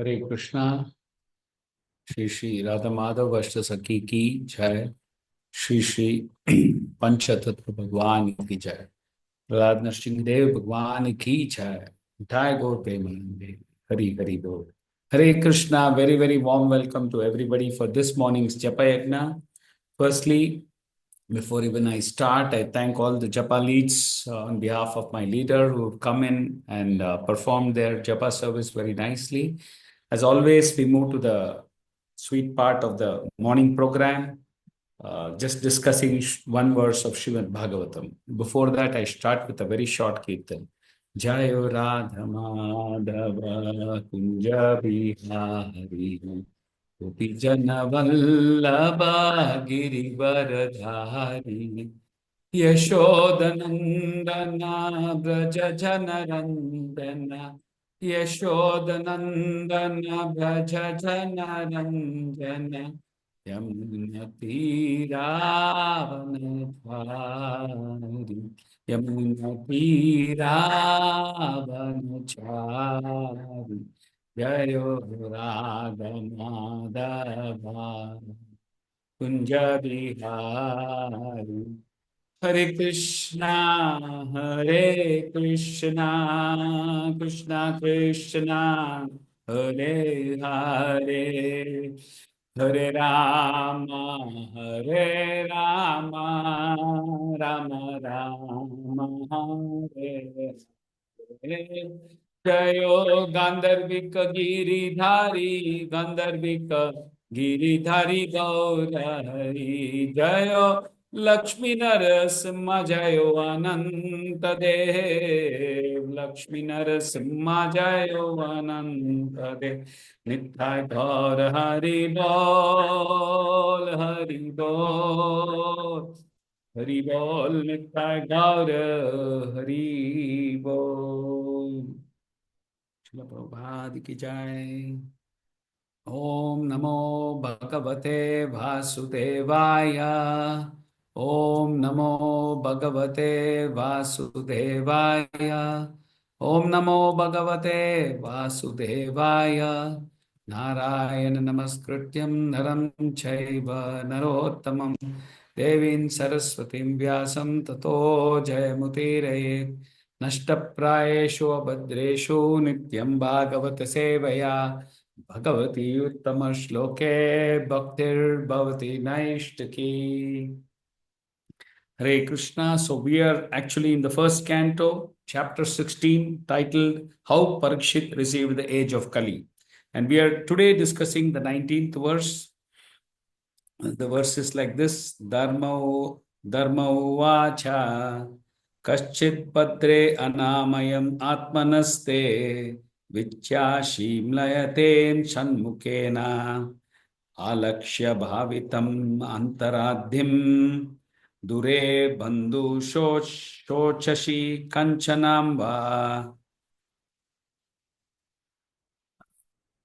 हरे कृष्णा। श्री श्री राधा माधव अष्ट सखी की जय। श्री श्री पंचतत्व भगवान की जय। प्रहलाद नरसिंहदेव भगवान की जय। जय गौर प्रेमानंदे। हरि हरि बोल। हरे Krishna. Very very warm welcome to everybody for this morning's japa yajna. Firstly, before even I start, I thank all the japa leads on behalf of my leader who have come in and performed their japa service very nicely. As always, we move to the sweet part of the morning program, just discussing one verse of Srimad Bhagavatam. Before that, I start with a very short kirtan. Jayo Radha Madhava Kunja Bihari Gopi Jana Vallabha Girivaradhari Yashodanandana Braja Janarandana Yashodanandana Braja Janarandana Yamunatiravanachari Yamunatiravanachari Jayo Radha Madhava Kunja Bihari. Hare Krishna, Hare Krishna, Krishna Krishna, Hare Hare, Hare Rama, Hare Rama, Rama Rama, Hare Hare. Jayo Gandharvika Giridhari, Gandharvika Giridhari Gaurari, Jayo Lakshmi Narasimha, Jayo Ananta Dev, Lakshmi Narasimha, Jayo Ananta Dev, Nithai Gaur Hari Bol, Hari Bol, Hari Bol, Nithai Gaur Hari Bol. Shila Prabhupada ki jai. Om Namo Bhagavate Vasudevaya. Om Namo Bhagavate Vasudevaya. Om Namo Bhagavate Vasudevaya. Narayana Namaskrityam Naram Chaiva Narottamam Devin Saraswatim Vyasam Tato Jayamutiraya Nashtaprayeshu Abhadreshu Nityam Bhagavata Sevaya Bhagavati Uttama Shloke Bhaktir Bhavati Naishtaki. Hare Krishna. So we are actually in the first canto, chapter 16, titled How Parikshit Received the Age of Kali. And we are today discussing the 19th verse. The verse is like this: Dharma Uvacha Kaschit Padre Anamayam Atmanaste Vichyashi Mlayaten Shanmukena Alakshya Bhavitam Antaradhim Dure Bandhu Shochashi Kanchanamba.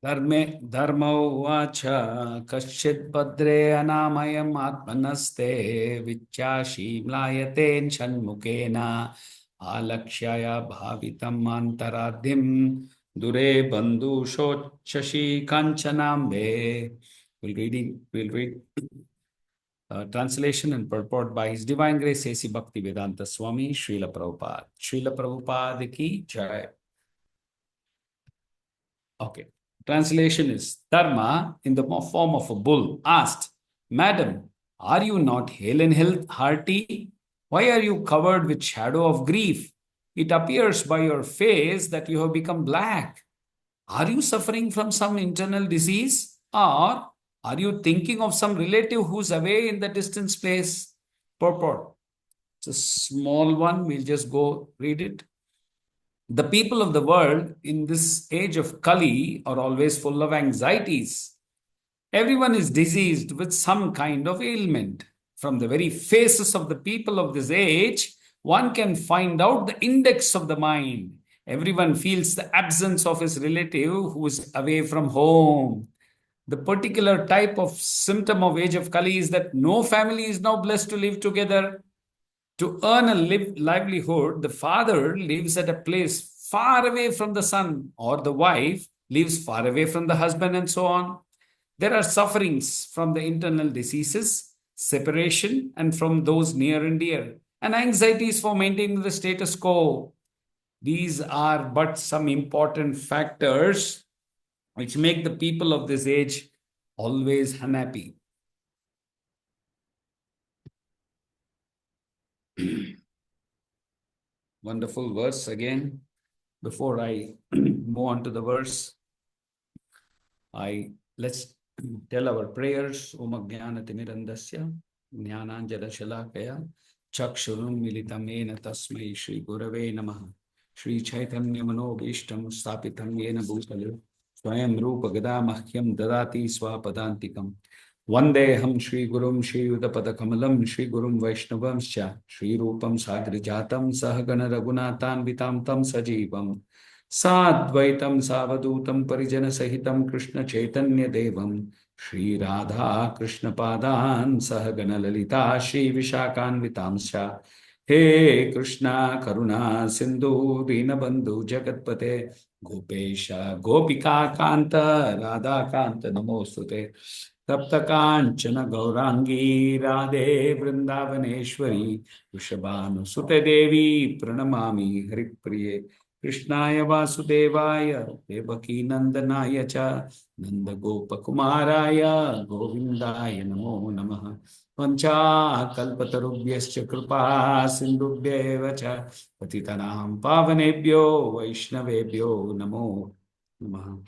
Dharma uvacha kaschid padre anamayam atmanaste vichyashi mlayate shanmukena alakshaya bhavitam antaradhim dure bandhu shochashi kanchanambe. We'll read translation and purport by His Divine Grace A.C. Bhaktivedanta Swami Srila Prabhupada. Srila Prabhupada ki jai. Okay. Translation is: Dharma, in the form of a bull, asked, Madam, are you not hale and hearty? Why are you covered with shadow of grief? It appears by your face that you have become black. Are you suffering from some internal disease? Or are you thinking of some relative who's away in the distant place? Purport. It's a small one. We'll just go read it. The people of the world in this age of Kali are always full of anxieties. Everyone is diseased with some kind of ailment. From the very faces of the people of this age, one can find out the index of the mind. Everyone feels the absence of his relative who is away from home. The particular type of symptom of age of Kali is that no family is now blessed to live together. To earn a livelihood, the father lives at a place far away from the son, or the wife lives far away from the husband, and so on. There are sufferings from the internal diseases, separation, and from those near and dear, and anxieties for maintaining the status quo. These are but some important factors which make the people of this age always unhappy. Wonderful verse again. Before I move on to the verse, let's tell our prayers. Om Ajnanatimirandasya Jnananjana Shalakaya Chakshurum Militamena Tasmai Shri Gurave Namaha Shri Chaitanya Manobishtam Stapitam Yena Bhutale Swayam Rupa Gadamahyam Dadati Swapadantikam Vandeham Shri Gurum Shri Yudapada Kamalam Shri Gurum Vaishnavamscha Shri Rupam Sadrijatam Sahagana Raghunathan Vitam Tam Sajivam Sadvaitam Savadutam Parijana Sahitam Krishna Chaitanya Devam Shri Radha Krishna Padan Sahagana Lalita Shri Vishakan Vitamsha He Krishna Karuna Sindhu Dinabandhu Jagatpate Gopesha Gopika Kanta Radha Kanta Namostute Taptakanchana Gaurangi Radhe Vrindavaneshwari Vrishabhanu Sute Devi Pranamami Haripriye Krishnaya Vasudevaya Devaki Nandanaya Cha Nanda Gopakumaraya Govindaya Namo Namaha Vancha Kalpatarubhyascha Kripa Sindhubhyeva Cha Patitanam Pavanebhyo Vaishnavebhyo Namo Namaha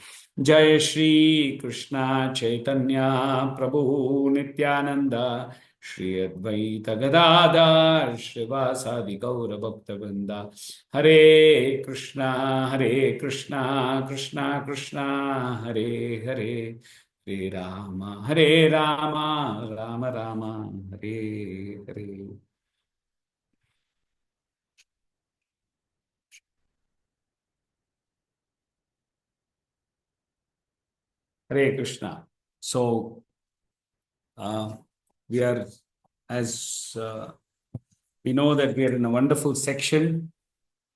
Jai Shri Krishna Chaitanya Prabhu Nityananda Shri Advaita Gadadhar Srivasadi Gaura Bhakta Vrinda Hare Krishna Krishna Krishna Hare Hare Hare Rama Rama Rama Hare Hare. Hare Krishna. So we are, as we know that we are in a wonderful section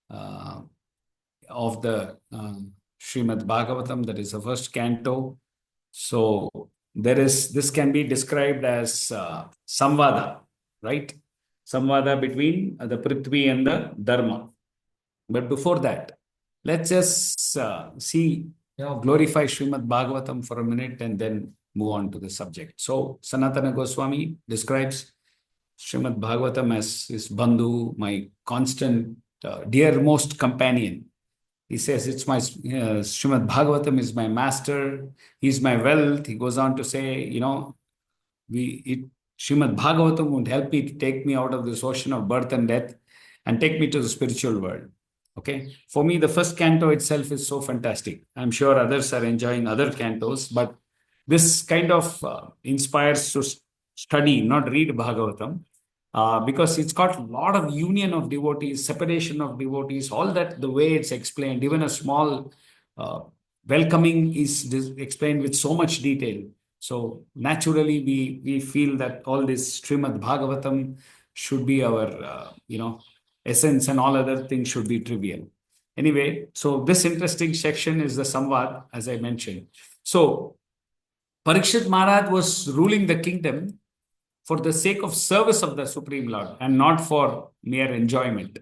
of the Srimad Bhagavatam, that is the first canto. So this can be described as samvada, right? Samvada between the Prithvi and the Dharma. But before that, let's just glorify Srimad Bhagavatam for a minute and then move on to the subject. So Sanatana Goswami describes Srimad Bhagavatam as his bandhu, my constant, dearmost companion. He says, it's my Srimad Bhagavatam is my master, he's my wealth. He goes on to say, Srimad Bhagavatam would help me to take me out of this ocean of birth and death and take me to the spiritual world. Okay. For me, the first canto itself is so fantastic. I'm sure others are enjoying other cantos, but this kind of inspires to study, not read Bhagavatam, because it's got a lot of union of devotees, separation of devotees, all that, the way it's explained, even a small welcoming is explained with so much detail. So naturally, we feel that all this Srimad Bhagavatam should be our, essence, and all other things should be trivial. Anyway, so this interesting section is the Samvad, as I mentioned. So Parikshit Maharaj was ruling the kingdom for the sake of service of the Supreme Lord and not for mere enjoyment.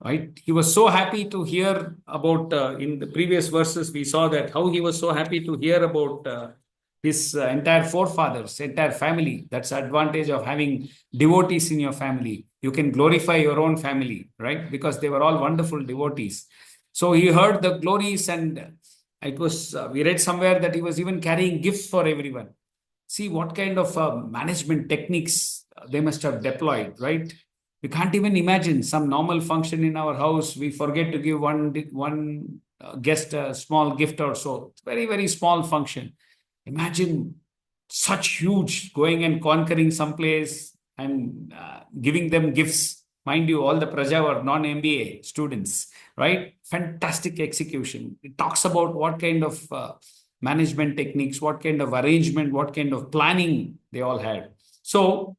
Right? He was so happy to hear about, in the previous verses, we saw that how he was so happy to hear about his entire forefathers, entire family. That's the advantage of having devotees in your family. You can glorify your own family, right? Because they were all wonderful devotees. So he heard the glories, and it was, we read somewhere that he was even carrying gifts for everyone. See what kind of management techniques they must have deployed, right? We can't even imagine some normal function in our house. We forget to give one guest a small gift or so. It's very, very small function. Imagine such huge, going and conquering some place and giving them gifts. Mind you, all the Praja were non-MBA students, right? Fantastic execution. It talks about what kind of management techniques, what kind of arrangement, what kind of planning they all had. So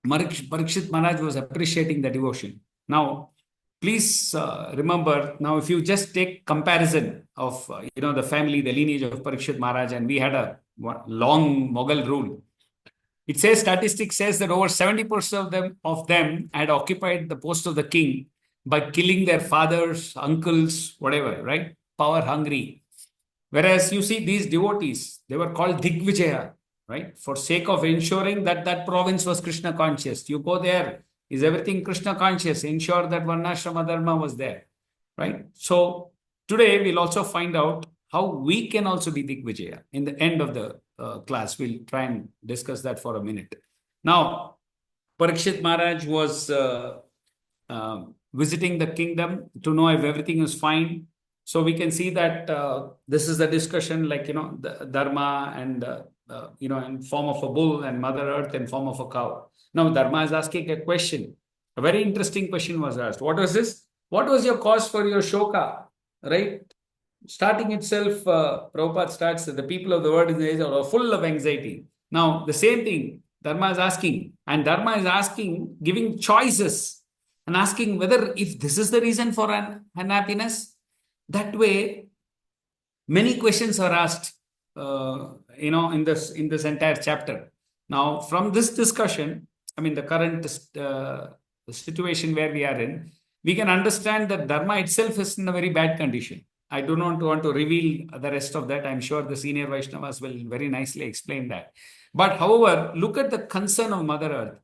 Parikshit Maharaj was appreciating the devotion. Now, please remember now, if you just take comparison of the family, the lineage of Parikshit Maharaj, and we had a long Mughal rule. It says, statistics says that over 70% of them had occupied the post of the king by killing their fathers, uncles, whatever, right? Power hungry. Whereas you see these devotees, they were called Digvijaya, right? For sake of ensuring that that province was Krishna conscious. You go there, is everything Krishna conscious? Ensure that Varnashrama Dharma was there, right? So today we'll also find out how we can also be Digvijaya. In the end of the class, we'll try and discuss that for a minute. Now, Parikshit Maharaj was visiting the kingdom to know if everything is fine. So we can see that this is the discussion, like, the Dharma and, in form of a bull, and Mother Earth in form of a cow. Now, Dharma is asking a question. A very interesting question was asked. What was this? What was your cause for your shoka? Right? Starting itself, Prabhupada starts, the people of the world in the age are full of anxiety. Now, the same thing Dharma is asking. And Dharma is asking, giving choices and asking whether if this is the reason for unhappiness. That way, many questions are asked, in this entire chapter. Now, from this discussion, the current situation where we are in, we can understand that Dharma itself is in a very bad condition. I do not want to reveal the rest of that. I'm sure the senior Vaishnavas will very nicely explain that. But however, look at the concern of Mother Earth.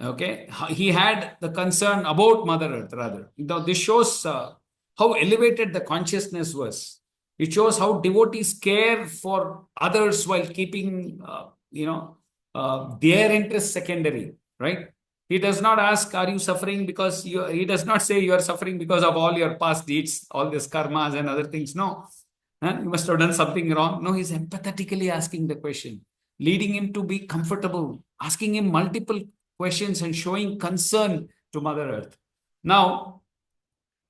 Okay, he had the concern about Mother Earth rather. This shows how elevated the consciousness was. It shows how devotees care for others while keeping, their interests secondary, right? He does not ask, are you suffering because he does not say you are suffering because of all your past deeds, all these karmas and other things. No, you must have done something wrong. No, he's empathetically asking the question, leading him to be comfortable, asking him multiple questions and showing concern to Mother Earth. Now,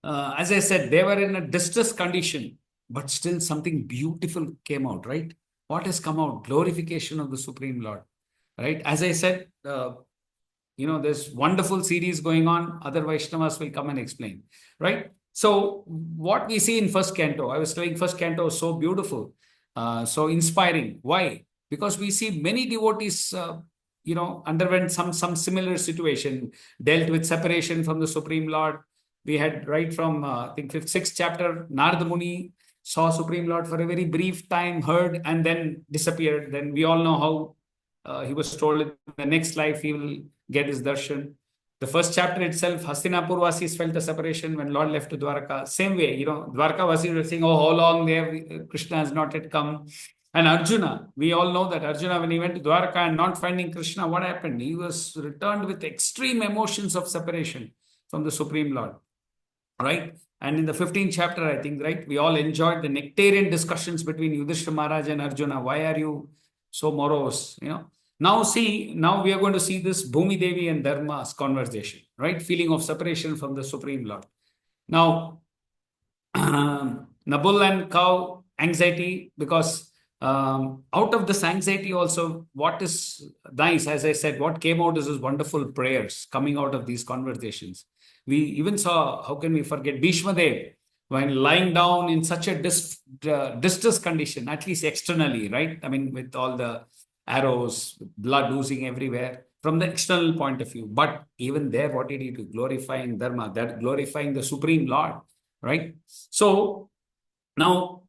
as I said, they were in a distressed condition, but still something beautiful came out, right? What has come out? Glorification of the Supreme Lord, right? As I said, there's wonderful series going on. Other Vaishnavas will come and explain, right? So what we see in first canto, I was saying first canto was so beautiful, so inspiring. Why? Because we see many devotees, underwent some similar situation, dealt with separation from the Supreme Lord. We had right from, I think, 5th, 6th chapter, Narada Muni saw Supreme Lord for a very brief time, heard, and then disappeared. Then we all know how he was told in the next life he will get his darshan. The first chapter itself, Hastinapur Vasis felt the separation when Lord left to Dwarka. Same way, Dwarka Vasis were saying, oh, how long there, Krishna has not yet come. And Arjuna, we all know that Arjuna, when he went to Dwarka and not finding Krishna, what happened? He was returned with extreme emotions of separation from the Supreme Lord, right? And in the 15th chapter, I think, right, we all enjoyed the nectarian discussions between Yudhishthira Maharaj and Arjuna. Why are you so morose? Now we are going to see this Bhumi Devi and Dharma's conversation, right? Feeling of separation from the Supreme Lord. Now, Nabul and cow anxiety, because out of this anxiety also, what is nice, as I said, what came out is this wonderful prayers coming out of these conversations. We even saw, how can we forget, Bhishma Dev, when lying down in such a distress condition, at least externally, right? With all the arrows, blood oozing everywhere from the external point of view. But even there, what did he do? Glorifying Dharma, that glorifying the Supreme Lord, right? So now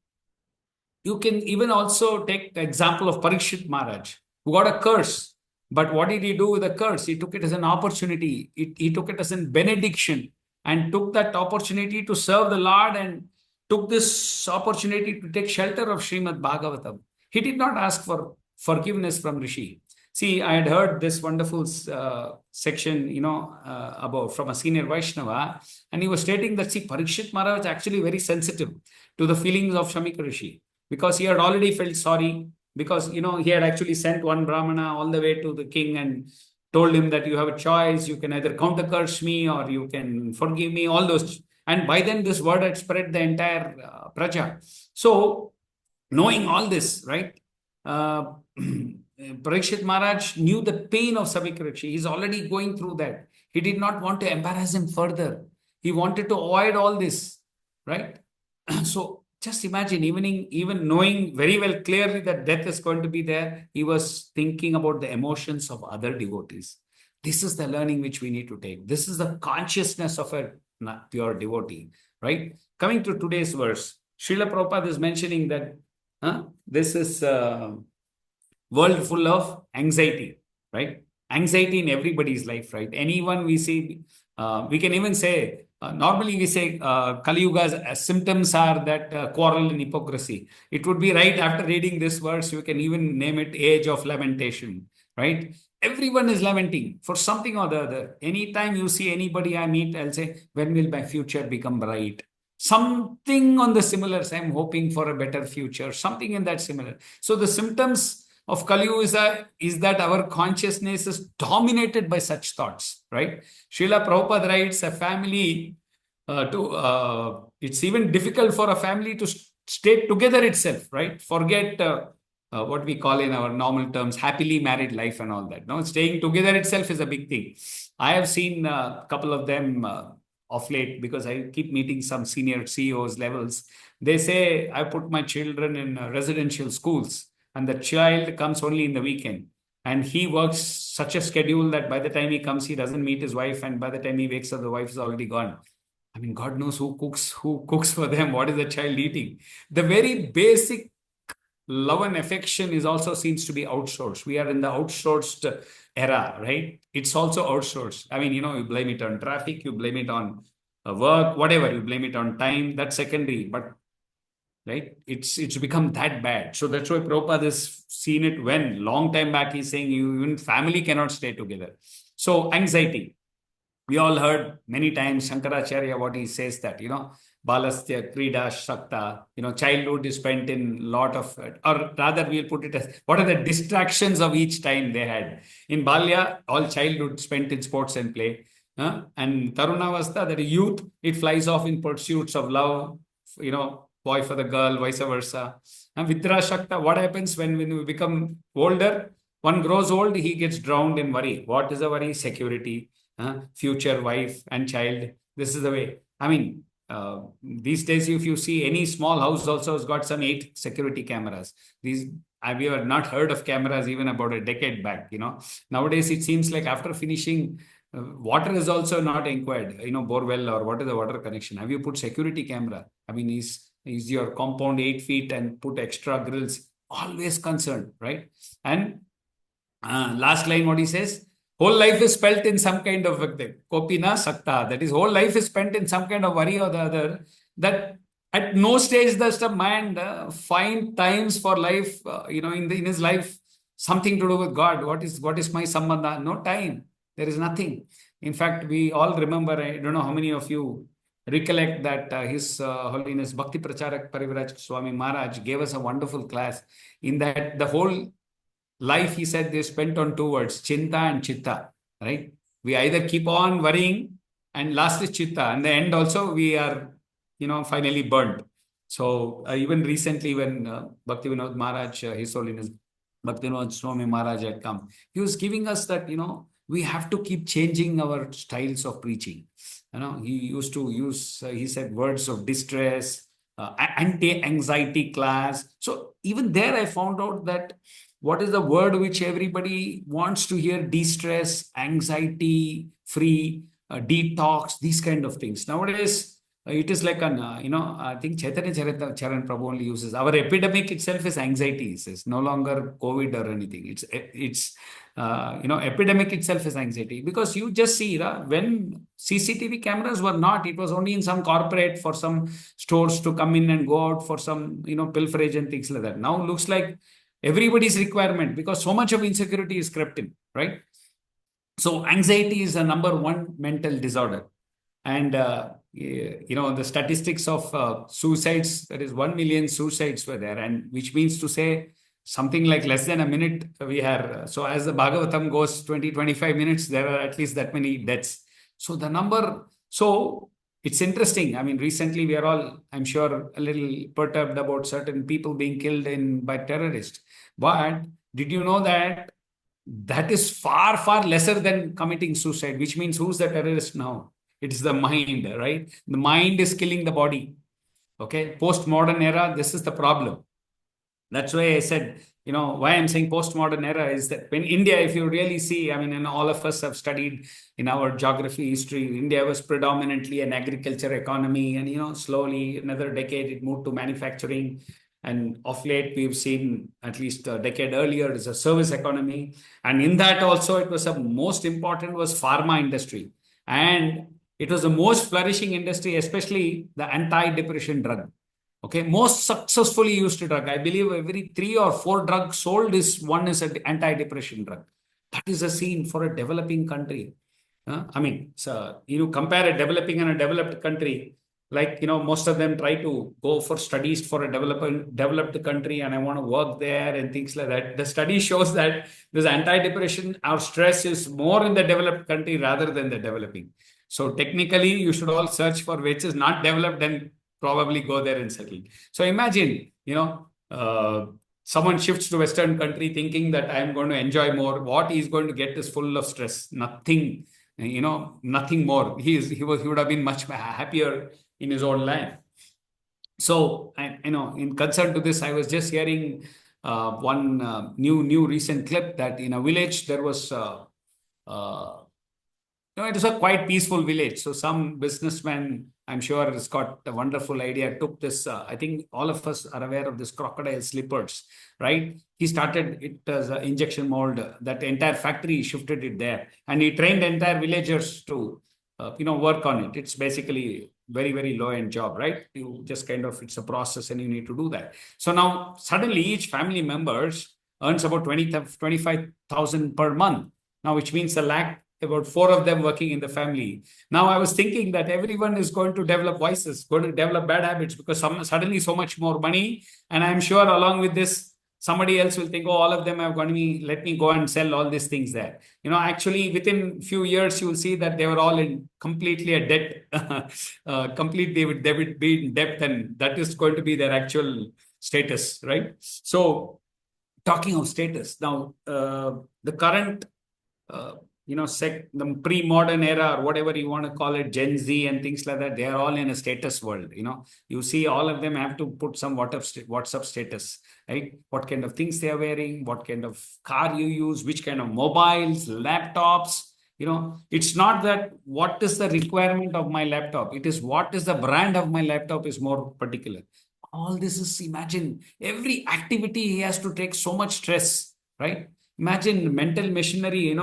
you can even also take the example of Parikshit Maharaj, who got a curse. But what did he do with the curse? He took it as an opportunity. He took it as a benediction and took that opportunity to serve the Lord and took this opportunity to take shelter of Srimad Bhagavatam. He did not ask for forgiveness from Rishi. See, I had heard this wonderful section, about from a senior Vaishnava, and he was stating that, see, Parikshit Maharaj was actually very sensitive to the feelings of Shamika Rishi, because he had already felt sorry, because, he had actually sent one Brahmana all the way to the king and told him that you have a choice, you can either counter curse me or you can forgive me, all those. And by then this word had spread the entire praja. So knowing all this, right, Parikshit Maharaj knew the pain of Samika Rishi. He's already going through that. He did not want to embarrass him further. He wanted to avoid all this, right? So just imagine, even knowing very well clearly that death is going to be there, he was thinking about the emotions of other devotees. This is the learning which we need to take. This is the consciousness of a pure devotee, right? Coming to today's verse, Srila Prabhupada is mentioning that this is world full of anxiety, right? Anxiety in everybody's life, right? Anyone we see, we can even say, normally we say Kali Yuga's symptoms are that quarrel and hypocrisy. It would be right after reading this verse, you can even name it age of lamentation, right? Everyone is lamenting for something or the other. Anytime you see anybody I meet, I'll say, when will my future become bright? Something on the similar, I'm hoping for a better future, something in that similar. So the symptoms of Kali Yuga is that our consciousness is dominated by such thoughts, right? Srila Prabhupada writes, a family it's even difficult for a family to stay together itself, right? Forget what we call in our normal terms, happily married life and all that. No, staying together itself is a big thing. I have seen a couple of them of late, because I keep meeting some senior CEOs levels. They say, I put my children in residential schools, and the child comes only in the weekend. And he works such a schedule that by the time he comes, he doesn't meet his wife. And by the time he wakes up, the wife is already gone. I mean, God knows who cooks for them. What is the child eating? The very basic love and affection is also seems to be outsourced. We are in the outsourced era, right? It's also outsourced. I mean, you blame it on traffic, you blame it on work, whatever, you blame it on time, that's secondary. But right, it's become that bad. So that's why Prabhupada has seen it when long time back he's saying even family cannot stay together. So anxiety. We all heard many times Shankaracharya what he says that, Balastya, Krida, Shakta, childhood is spent in lot of, or rather we'll put it as, what are the distractions of each time they had? In Balya, all childhood spent in sports and play. And Tarunavastha, that is youth, it flies off in pursuits of love, boy for the girl, vice versa. And Vidra Shakta, what happens when we become older? One grows old, he gets drowned in worry. What is the worry? Security. Future wife and child. This is the way. I mean, these days, if you see any small house also has got some 8 security cameras. We have not heard of cameras even about a decade back. Nowadays it seems like after finishing, water is also not inquired. Bore well or what is the water connection? Have you put security camera? I mean, is your compound 8 feet and put extra grills? Always concerned, right? And last line, what he says. Whole life is spent in some kind of kopina sakta. That is, whole life is spent in some kind of worry or the other. That at no stage does the mind find times for life. In his life, something to do with God. What is my sambandha? No time. There is nothing. In fact, we all remember. I don't know how many of you recollect that His Holiness Bhakti Pracharak Parivraj Swami Maharaj gave us a wonderful class. In that, the whole life, he said, they spent on 2 words, chinta and chitta, right? We either keep on worrying, and last is chitta, and the end also we are, finally burnt. So even recently when Bhakti Vinod Maharaj, His Holiness Bhakti Vinod Swami Maharaj had come, he was giving us that, we have to keep changing our styles of preaching. He used to use, he said, words of distress, anti-anxiety class. So even there I found out that what is the word which everybody wants to hear? De-stress, anxiety, free, detox, these kind of things. Nowadays, it is like I think Chaitanya Charan Prabhu only uses. Our epidemic itself is anxiety. It's no longer COVID or anything. It's epidemic itself is anxiety. Because you just see, when CCTV cameras were not, it was only in some corporate for some stores to come in and go out for some, pilferage and things like that. Now looks like everybody's requirement, because so much of insecurity is crept in, right? So anxiety is a number 1 mental disorder. And, the statistics of suicides, that is 1 million suicides were there, and which means to say something like less than a minute we are. So as the Bhagavatam goes 20-25 minutes, there are at least that many deaths. So the number, so it's interesting. I mean, recently we are all, I'm sure, a little perturbed about certain people being killed by terrorists. But did you know that is far, far lesser than committing suicide, which means who's the terrorist now? It is the mind, right? The mind is killing the body. Okay, postmodern era, this is the problem. That's why I said, why I'm saying postmodern era is that when India, if you really see, I mean, and all of us have studied in our geography, history, India was predominantly an agriculture economy. And, slowly another decade it moved to manufacturing. And of late, we've seen at least a decade earlier is a service economy. And in that also, it was a most important was pharma industry. And it was the most flourishing industry, especially the anti-depression drug. Okay, most successfully used drug. I believe every 3 or 4 drugs sold is one is an anti-depression drug. That is a scene for a developing country. I mean, so you compare a developing and a developed country. Like most of them try to go for studies for a developed country, and I want to work there and things like that. The study shows that this anti-depression or stress is more in the developed country rather than the developing. So technically, you should all search for which is not developed and probably go there and settle. So imagine, someone shifts to Western country thinking that I'm going to enjoy more. What he's going to get is full of stress. Nothing, nothing more. He would have been much happier in his own life. So, in concern to this, I was just hearing one new recent clip that in a village there was. It was a quite peaceful village. So some businessman, I'm sure, has got a wonderful idea, took this, I think all of us are aware of this crocodile slippers, right? He started it as an injection mold. That entire factory shifted it there. And he trained entire villagers to, work on it. It's basically very, very low-end job, right? You just it's a process and you need to do that. So now suddenly each family members earns about 25,000 per month. Now, which means a lakh, about 4 of them working in the family. Now, I was thinking that everyone is going to develop vices, going to develop bad habits because suddenly so much more money. And I'm sure along with this, somebody else will think, oh, all of them have got me, let me go and sell all these things there. Actually, within few years, you will see that they were all in completely a debt, completely they would be in debt, and that is going to be their actual status, right? So, talking of status, now, the current the pre-modern era or whatever you want to call it, Gen Z and things like that, they are all in a status world. You see all of them have to put some WhatsApp status, right? What kind of things they are wearing, what kind of car you use, which kind of mobiles, laptops. It's not that what is the requirement of my laptop. It is what is the brand of my laptop is more particular. All this is, imagine every activity he has to take so much stress, right? Imagine mental machinery,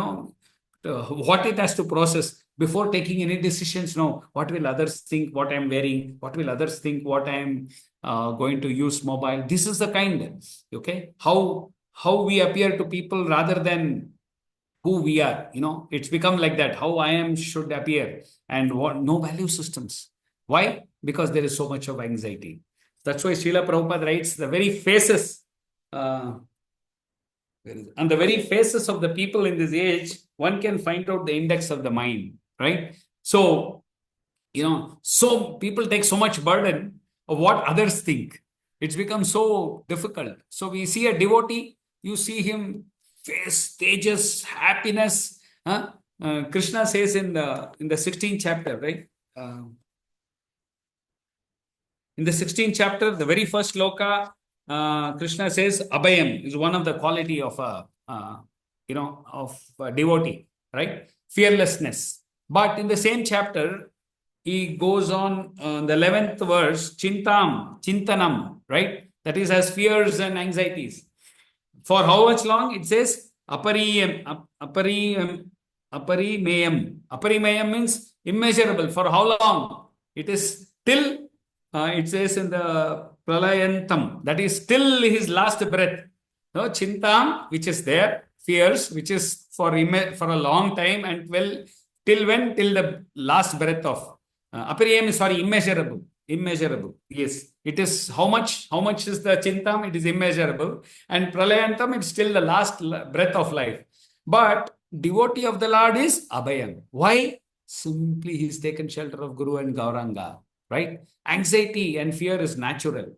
what it has to process before taking any decisions. No, what will others think what I'm wearing? What will others think what I'm going to use mobile? This is the kind, okay, how we appear to people rather than who we are. It's become like that. How I am should appear, and what no value systems. Why? Because there is so much of anxiety. That's why Srila Prabhupada writes the very faces. On the very faces of the people in this age, one can find out the index of the mind, right? So, so people take so much burden of what others think. It's become so difficult. So we see a devotee, you see him face tejas, happiness. Krishna says in the 16th chapter, right? In the 16th chapter, the very first sloka, Krishna says abhayam is one of the quality of a devotee, right? Fearlessness. But in the same chapter, he goes on the 11th verse, chintanam, right? That is has fears and anxieties. For how much long? It says aparimeyam. Aparimeyam means immeasurable. For how long? It is till, it says in the pralayantam, that is till his last breath. No, chintam, which is there, fears, which is for a long time, and till when? Till the last breath of apariyam is, sorry, immeasurable. Immeasurable. Yes. It is how much? How much is the chintam? It is immeasurable. And pralayantam, it's still the last breath of life. But devotee of the Lord is abhayam. Why? Simply he's taken shelter of Guru and Gauranga, right? Anxiety and fear is natural.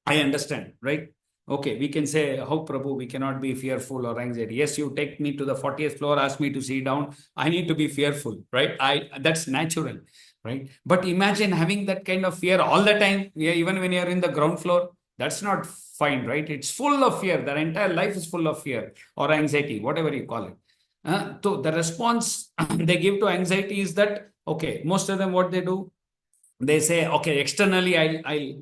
I understand, right? Okay, we can say, how Prabhu, we cannot be fearful or anxiety. Yes, you take me to the 40th floor, ask me to sit down. I need to be fearful, right? That's natural, right? But imagine having that kind of fear all the time. Yeah, even when you're in the ground floor, that's not fine, right? It's full of fear. Their entire life is full of fear or anxiety, whatever you call it. So the response they give to anxiety is that, okay, most of them, what they do, they say, okay, externally I'll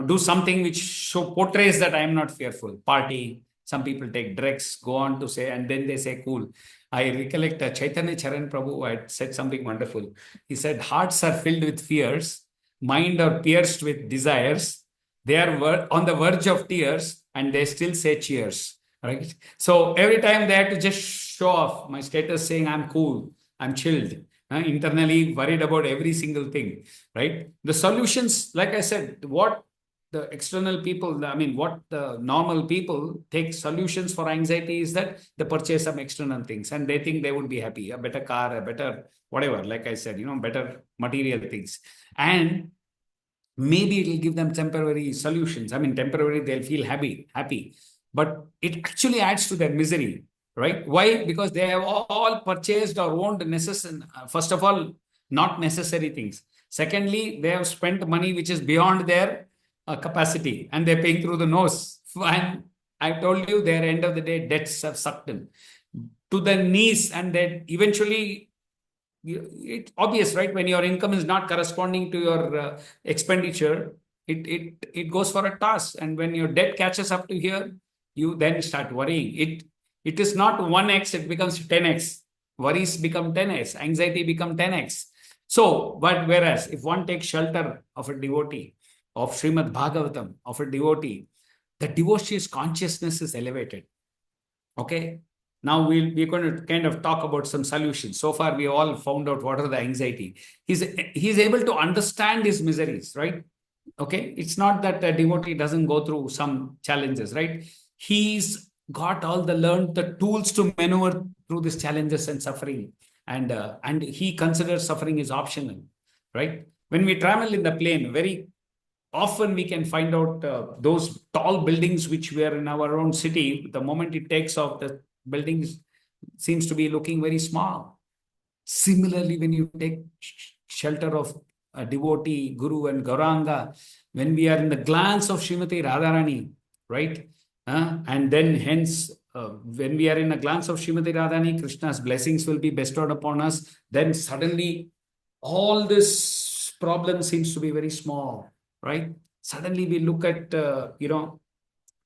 do something which portrays that I am not fearful. Party, some people take drugs, go on to say, and then they say, cool. I recollect Chaitanya Charan Prabhu had said something wonderful. He said, hearts are filled with fears, mind are pierced with desires, they are on the verge of tears, and they still say cheers, right? So every time they have to just show off my status, saying I'm cool, I'm chilled, internally worried about every single thing, right? The solutions, like I said, what the external people, I mean, what the normal people take solutions for anxiety is that they purchase some external things and they think they would be happy, a better car, a better whatever, like I said, better material things. And maybe it will give them temporary solutions. I mean, temporary, they'll feel happy, but it actually adds to their misery, right? Why? Because they have all purchased or owned necessary, first of all, not necessary things. Secondly, they have spent money which is beyond their capacity, and they're paying through the nose. And I told you, their end of the day, debts have sucked in to the knees, and then eventually it's obvious, right? When your income is not corresponding to your expenditure, it goes for a toss. And when your debt catches up to here, you then start worrying. It is not 1x, it becomes 10x. Worries become 10x, anxiety become 10x. So, but whereas if one takes shelter of a devotee, of Srimad Bhagavatam, of a devotee, the devotee's consciousness is elevated. Okay. Now we're going to kind of talk about some solutions. So far, we all found out what are the anxiety. He's able to understand his miseries, right? Okay. It's not that a devotee doesn't go through some challenges, right? He's got all the tools to maneuver through these challenges and suffering. And he considers suffering is optional, right? When we travel in the plane, very often we can find out those tall buildings which were in our own city. The moment it takes off, the buildings seems to be looking very small. Similarly, when you take shelter of a devotee, Guru and Gauranga, when we are in the glance of Srimati Radharani, right? And then hence, when we are in a glance of Srimati Radharani, Krishna's blessings will be bestowed upon us. Then suddenly, all this problem seems to be very small, right? Suddenly we look at,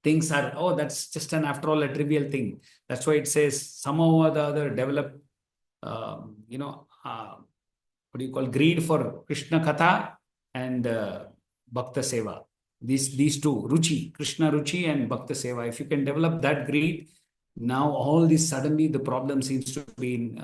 things are, oh, that's just after all, a trivial thing. That's why it says, somehow or the other, develop, what do you call, greed for Krishna Katha and Bhakta Seva. These two, Ruchi, Krishna Ruchi and Bhakta Seva. If you can develop that greed, now all this suddenly the problem seems to be,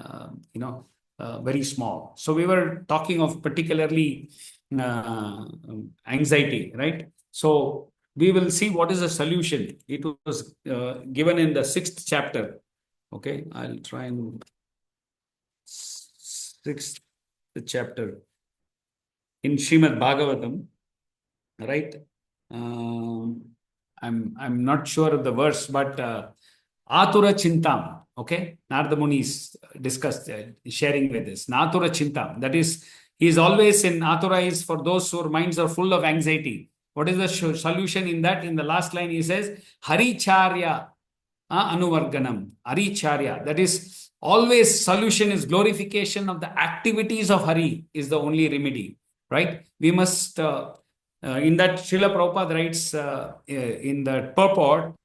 very small. So we were talking of particularly anxiety, right? So we will see what is the solution. It was given in the 6th chapter. Okay, I'll try and 6th chapter in Srimad Bhagavatam, right? I'm not sure of the verse, but Atura Chintam. Okay, Narada Muni is discussed, sharing with us. Natura Chintam. That is, he is always in Atura is for those whose minds are full of anxiety. What is the solution in that? In the last line, he says, Haricharya Anuvarganam. Haricharya. That is, always solution is glorification of the activities of Hari is the only remedy, right? We must, in that Srila Prabhupada writes in the purport,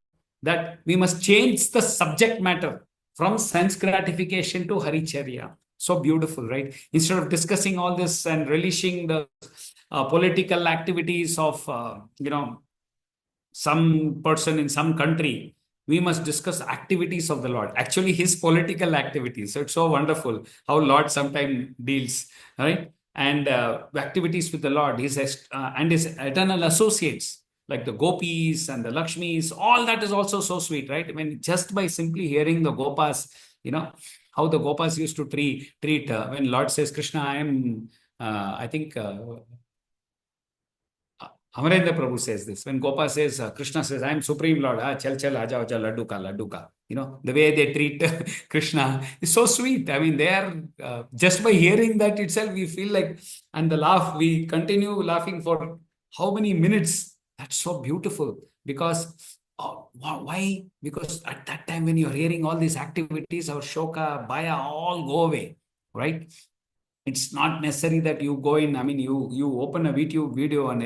that we must change the subject matter from sense gratification to Haricharya. So beautiful, right? Instead of discussing all this and relishing the political activities of, some person in some country, we must discuss activities of the Lord, actually his political activities. So it's so wonderful how Lord sometimes deals, right? And activities with the Lord, and his eternal associates, like the gopis and the Lakshmis, all that is also so sweet, right? I mean, just by simply hearing the gopas, how the gopas used to treat when Lord says, Krishna, I am, I think, Amarendra Prabhu says this. When Gopa says, Krishna says, I am Supreme Lord, chal chal, aja aja, laddu ka, laddu ka. The way they treat Krishna is so sweet. I mean, they are, just by hearing that itself, we feel like, and the laugh, we continue laughing for how many minutes? That's so beautiful. Because, why? Because at that time, when you're hearing all these activities, our shoka, baya, all go away, right? It's not necessary that you go in. I mean, you open a YouTube video and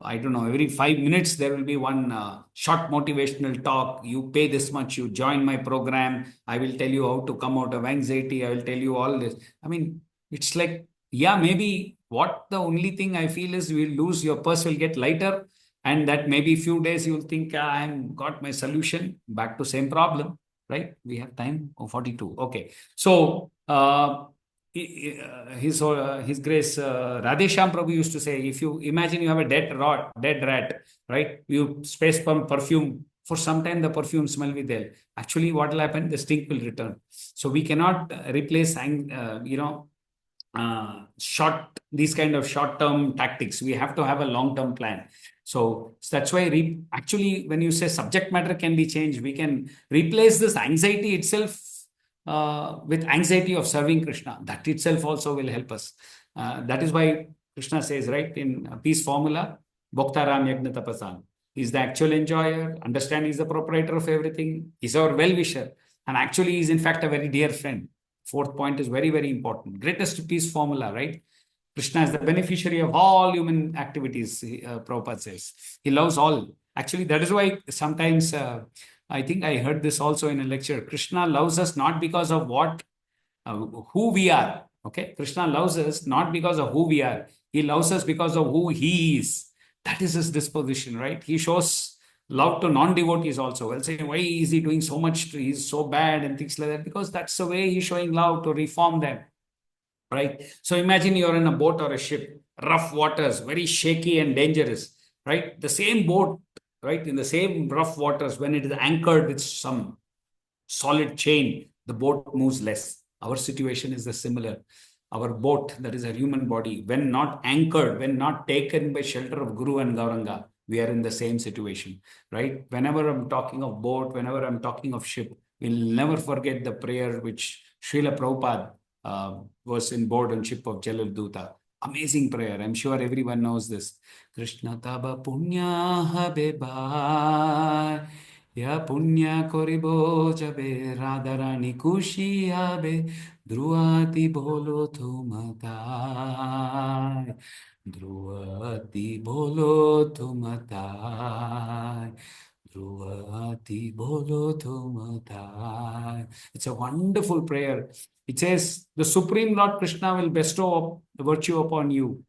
I don't know, every 5 minutes there will be one short motivational talk. You pay this much, you join my program. I will tell you how to come out of anxiety. I will tell you all this. I mean, it's like, yeah, maybe what the only thing I feel is we'll lose, your purse will get lighter. And that maybe few days you'll think, I've got my solution, back to same problem, right? We have time. Oh, 42. Okay. So, his grace Radhesham Prabhu used to say, if you imagine you have a dead rat, right? You space perfume for some time, the perfume smell will be there. Actually, what will happen? The stink will return. So we cannot replace, these kind of short-term tactics. We have to have a long-term plan. So that's why actually, when you say subject matter can be changed, we can replace this anxiety itself with anxiety of serving Krishna. That itself also will help us. That is why Krishna says, right, in Peace Formula, Bhoktaram Yagna Tapasan. He's the actual enjoyer, understand he's the proprietor of everything, he's our well-wisher, and actually he's in fact a very dear friend. Fourth point is very, very important. Greatest peace formula, right? Krishna is the beneficiary of all human activities, Prabhupada says. He loves all. Actually, that is why sometimes I think I heard this also in a lecture. Krishna loves us not because of who we are. Okay, Krishna loves us not because of who we are. He loves us because of who he is. That is his disposition, right? He shows love to non-devotees also. Well, say, why is he doing so much? He's so bad and things like that. Because that's the way he's showing love, to reform them, right? So imagine you're in a boat or a ship, rough waters, very shaky and dangerous, right? The same boat, right, in the same rough waters, when it is anchored with some solid chain, the boat moves less. Our situation is the similar. Our boat, that is a human body, when not anchored, when not taken by shelter of Guru and Gauranga, we are in the same situation, right? Whenever I'm talking of boat, whenever I'm talking of ship, we'll never forget the prayer which Srila Prabhupada was in board and ship of Jalal Duta. Amazing prayer. I'm sure everyone knows this. Krishna taba punya habe bhai, ya punya koribo jabe, Radharani kushi habe, Dhruati bolo tumatai, Dhruati bolo tumatai, Dhruati bolo tumatai. It's a wonderful prayer. It says, the Supreme Lord Krishna will bestow the virtue upon you.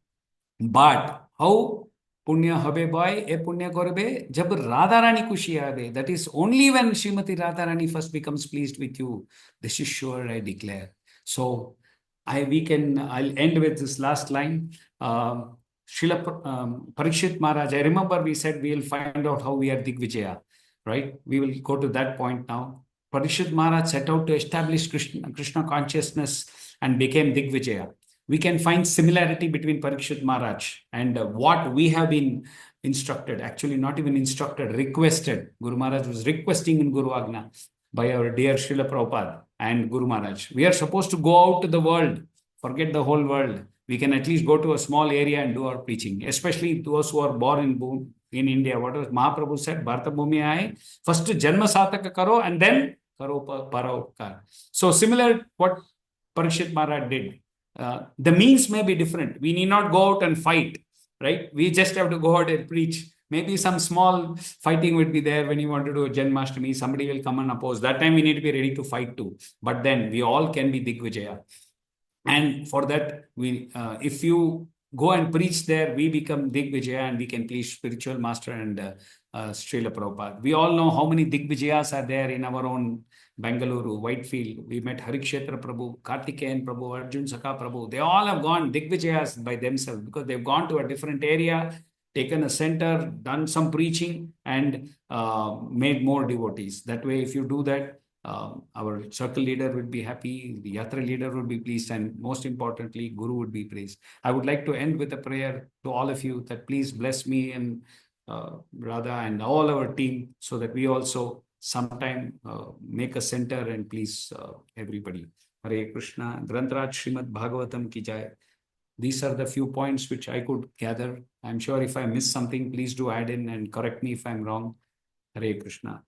But how? Punya habe boy, e punya korbe, jab Radharani kushi habe. That is only when Srimati Radharani first becomes pleased with you. This is sure, I declare. So, I'll end with this last line. Srila Parikshit Maharaj, I remember we said we'll find out how we are Digvijaya, right? We will go to that point now. Parikshit Maharaj set out to establish Krishna consciousness and became Digvijaya. We can find similarity between Parikshit Maharaj and what we have been instructed, actually not even instructed, requested. Guru Maharaj was requesting in Guru Agna by our dear Srila Prabhupada and Guru Maharaj. We are supposed to go out to the world, forget the whole world. We can at least go to a small area and do our preaching, especially those who are born in India. What was Mahaprabhu said? Bharata Bhumi aaye, first Janma Sataka karo and then karo Paraupkar. So similar what Parikshit Maharaj did. The means may be different. We need not go out and fight, right? We just have to go out and preach. Maybe some small fighting would be there when you want to do a Janmashtami. Somebody will come and oppose. That time we need to be ready to fight too. But then we all can be Digvijaya. And for that, if you go and preach there, we become Digvijaya and we can please spiritual master and Srila Prabhupada. We all know how many Digvijayas are there in our own Bengaluru, Whitefield. We met Harikshetra Prabhu, Kartikeyan Prabhu, Arjun Saka Prabhu. They all have gone Digvijayas by themselves because they've gone to a different area, taken a center, done some preaching and made more devotees. That way, if you do that, Our circle leader would be happy, the Yatra leader would be pleased, and most importantly, Guru would be praised. I would like to end with a prayer to all of you that please bless me and Radha and all our team so that we also sometime make a center and please everybody. Hare Krishna. Grantraj Srimad Bhagavatam ki jai. These are the few points which I could gather. I'm sure if I miss something, please do add in and correct me if I'm wrong. Hare Krishna.